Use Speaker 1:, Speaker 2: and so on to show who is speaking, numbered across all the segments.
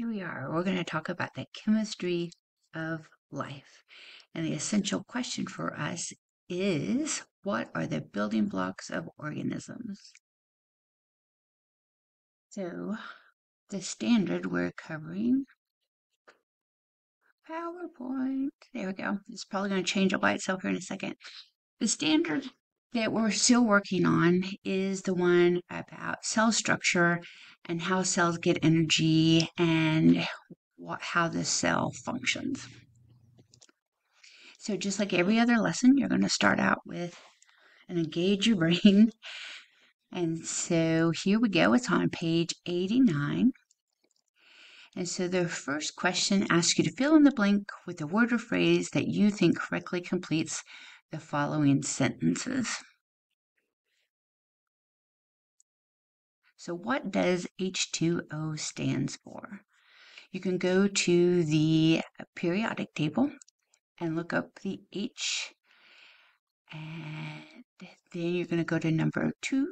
Speaker 1: Here we are. We're going to talk about the chemistry of life. And the essential question for us is, what are the building blocks of organisms? So, the standard we're covering, PowerPoint. There we go. It's probably going to change it by itself here in a second. The standard that we're still working on is the one about cell structure and how cells get energy and how the cell functions. So just like every other lesson, you're going to start out with an engage your brain. And so here we go. It's on page 89. And so the first question asks you to fill in the blank with a word or phrase that you think correctly completes the following sentences. So what does H2O stands for? You can go to the periodic table and look up the H, and then you're going to go to number 2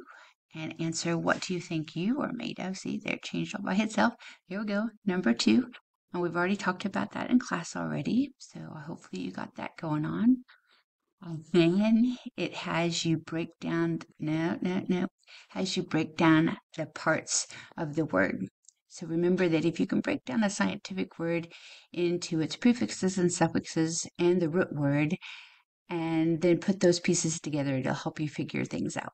Speaker 1: and answer, what do you think you are made of? See, there, it changed all by itself. Here we go, number 2. And we've already talked about that in class already, so hopefully you got that going on. And then it has you break down, has you break down the parts of the word. So remember that if you can break down a scientific word into its prefixes and suffixes and the root word, and then put those pieces together, it'll help you figure things out.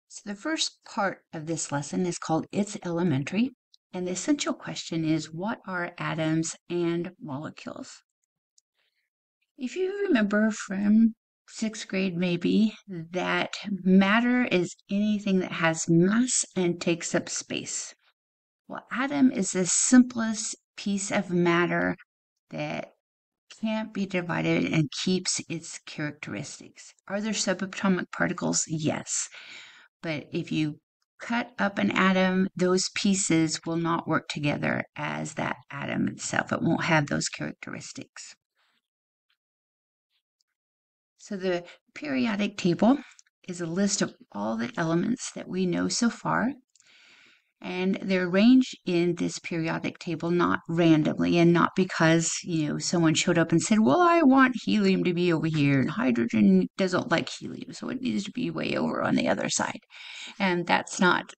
Speaker 1: So the first part of this lesson is called It's Elementary, and the essential question is, what are atoms and molecules? If you remember from 6th grade maybe, that matter is anything that has mass and takes up space. Well, atom is the simplest piece of matter that can't be divided and keeps its characteristics. Are there subatomic particles? Yes. But if you cut up an atom, those pieces will not work together as that atom itself. It won't have those characteristics. So the periodic table is a list of all the elements that we know so far. And they're arranged in this periodic table not randomly and not because, someone showed up and said, well, I want helium to be over here and hydrogen doesn't like helium, so it needs to be way over on the other side. And that's not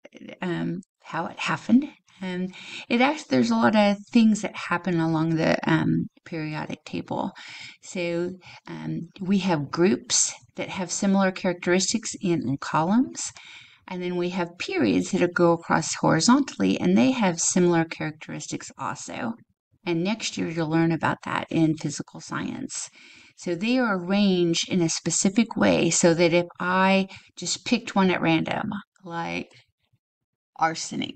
Speaker 1: how it happened. And there's a lot of things that happen along the periodic table. So we have groups that have similar characteristics in columns. And then we have periods that go across horizontally, and they have similar characteristics also. And next year you'll learn about that in physical science. So they are arranged in a specific way so that if I just picked one at random, like arsenic,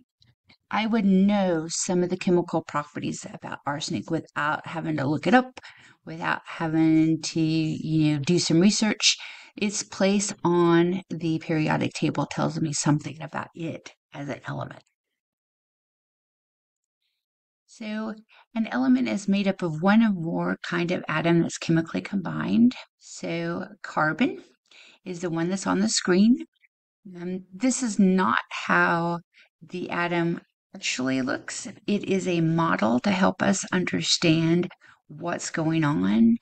Speaker 1: I would know some of the chemical properties about arsenic without having to look it up, without having to, do some research. Its place on the periodic table tells me something about it as an element. So an element is made up of one or more kind of atom that's chemically combined. So carbon is the one that's on the screen. This is not how the atom actually looks. It is a model to help us understand what's going on.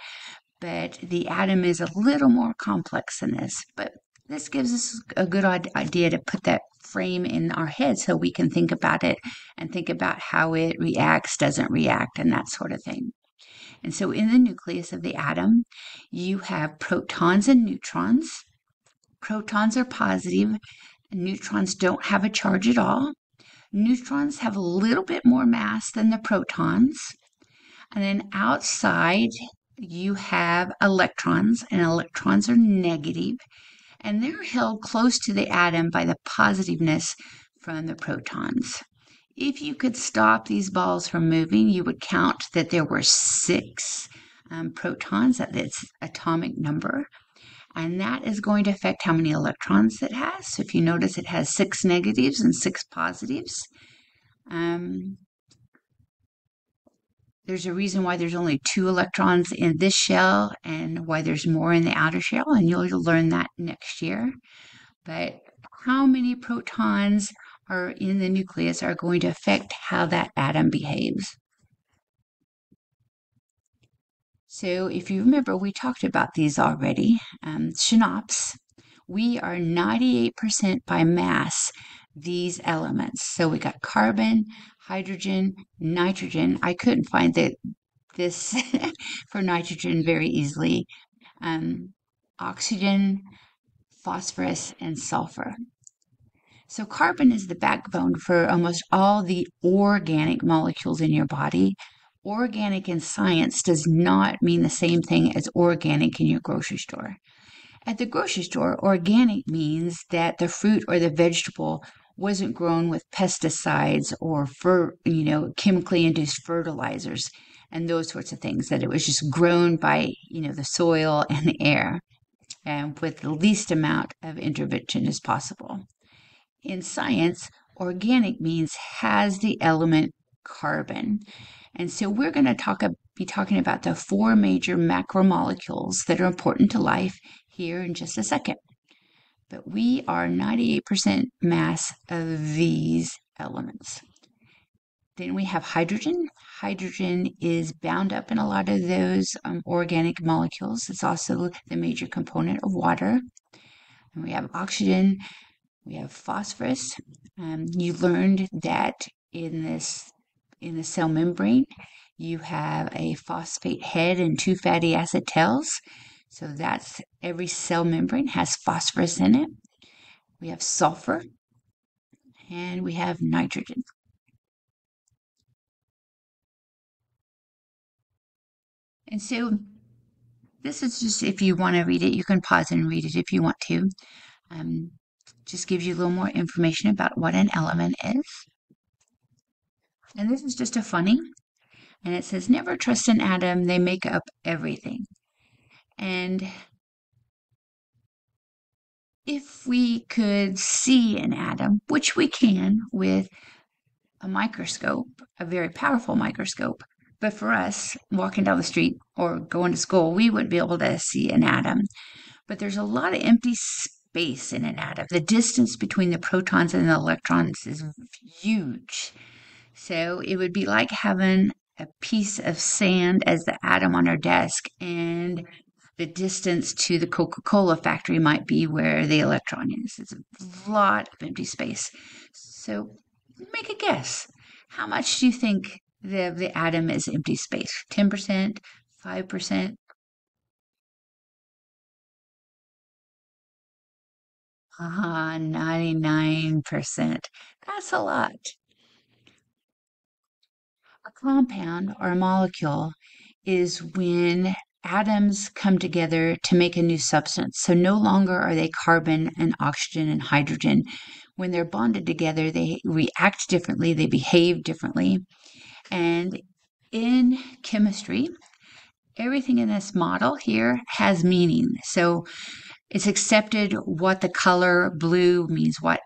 Speaker 1: But the atom is a little more complex than this. But this gives us a good idea to put that frame in our head so we can think about it and think about how it reacts, doesn't react, and that sort of thing. And so in the nucleus of the atom, you have protons and neutrons. Protons are positive, and neutrons don't have a charge at all. Neutrons have a little bit more mass than the protons. And then outside, you have electrons, and electrons are negative, and they're held close to the atom by the positiveness from the protons. If you could stop these balls from moving, you would count that there were 6 protons at its atomic number, and that is going to affect how many electrons it has. So if you notice, it has 6 negatives and 6 positives. There's a reason why there's only 2 electrons in this shell and why there's more in the outer shell, and you'll learn that next year. But how many protons are in the nucleus are going to affect how that atom behaves. So if you remember, we talked about these already. Synapse, we are 98% by mass, these elements. So we got carbon, hydrogen, nitrogen. I couldn't find this for nitrogen very easily. Oxygen, phosphorus, and sulfur. So carbon is the backbone for almost all the organic molecules in your body. Organic in science does not mean the same thing as organic in your grocery store. At the grocery store, organic means that the fruit or the vegetable wasn't grown with pesticides or chemically induced fertilizers and those sorts of things, that it was just grown by, the soil and the air, and with the least amount of intervention as possible. In science, organic means has the element carbon. And so we're going to be talking about the four major macromolecules that are important to life here in just a second. But we are 98% mass of these elements. Then we have hydrogen. Hydrogen is bound up in a lot of those organic molecules. It's also the major component of water. And we have oxygen. We have phosphorus. You learned that in the cell membrane, you have a phosphate head and two fatty acid tails. So that's every cell membrane has phosphorus in it. We have sulfur, and we have nitrogen. And so this is just, if you want to read it, you can pause and read it if you want to. Just gives you a little more information about what an element is. And this is just a funny. And it says, never trust an atom, they make up everything. And if we could see an atom, which we can with a microscope, a very powerful microscope, but for us, walking down the street or going to school, we wouldn't be able to see an atom. But there's a lot of empty space in an atom. The distance between the protons and the electrons is huge. So it would be like having a piece of sand as the atom on our desk, and the distance to the Coca-Cola factory might be where the electron is. It's a lot of empty space. So make a guess. How much do you think the atom is empty space? 10%, 5%? 99%. That's a lot. A compound or a molecule is when atoms come together to make a new substance. So no longer are they carbon and oxygen and hydrogen. When they're bonded together, they react differently, they behave differently. And in chemistry, everything in this model here has meaning. So it's accepted what the color blue means, what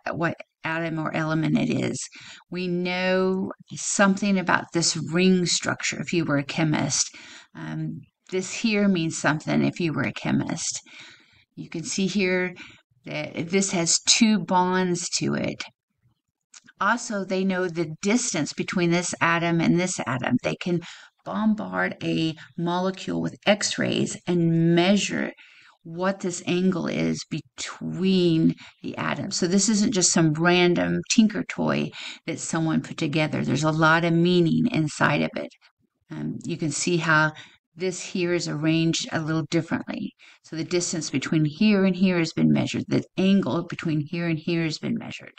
Speaker 1: atom or element it is. We know something about this ring structure if you were a chemist. This here means something if you were a chemist. You can see here that this has two bonds to it. Also, they know the distance between this atom and this atom. They can bombard a molecule with X-rays and measure what this angle is between the atoms. So this isn't just some random tinker toy that someone put together. There's a lot of meaning inside of it. You can see how this here is arranged a little differently. So the distance between here and here has been measured. The angle between here and here has been measured.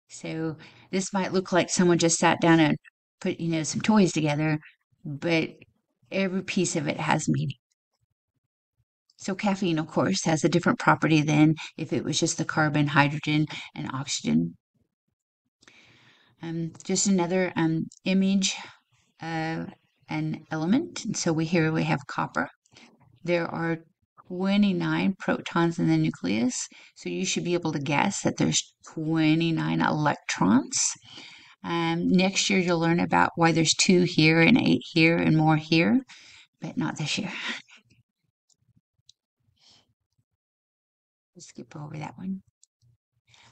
Speaker 1: So this might look like someone just sat down and put, some toys together, but every piece of it has meaning. So caffeine, of course, has a different property than if it was just the carbon, hydrogen, and oxygen. Just another image of an element. And so here we have copper. There are 29 protons in the nucleus. So you should be able to guess that there's 29 electrons. Next year, you'll learn about why there's 2 here and 8 here and more here, but not this year. Let's skip over that one.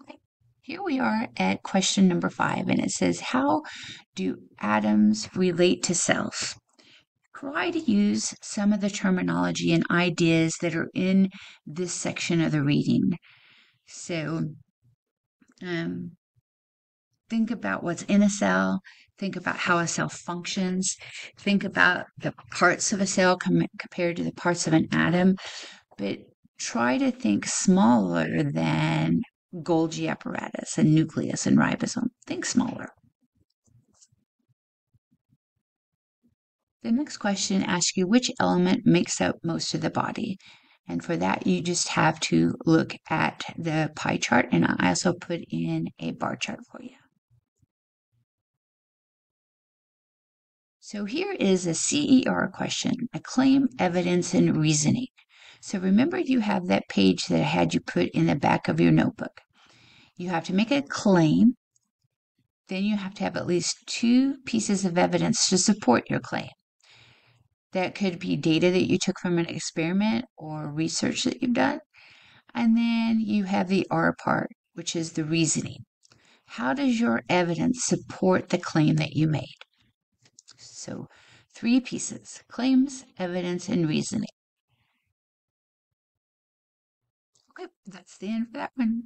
Speaker 1: Okay. Here we are at question number 5, and it says, how do atoms relate to cells? Try to use some of the terminology and ideas that are in this section of the reading. So think about what's in a cell, think about how a cell functions, think about the parts of a cell compared to the parts of an atom, but try to think smaller than Golgi apparatus and nucleus and ribosome. Think smaller. The next question asks you which element makes up most of the body. And for that, you just have to look at the pie chart, and I also put in a bar chart for you. So here is a CER question, a claim, evidence, and reasoning. So remember you have that page that I had you put in the back of your notebook. You have to make a claim, then you have to have at least 2 pieces of evidence to support your claim. That could be data that you took from an experiment or research that you've done. And then you have the R part, which is the reasoning. How does your evidence support the claim that you made? So 3 pieces: claims, evidence, and reasoning. Okay, that's the end for that one.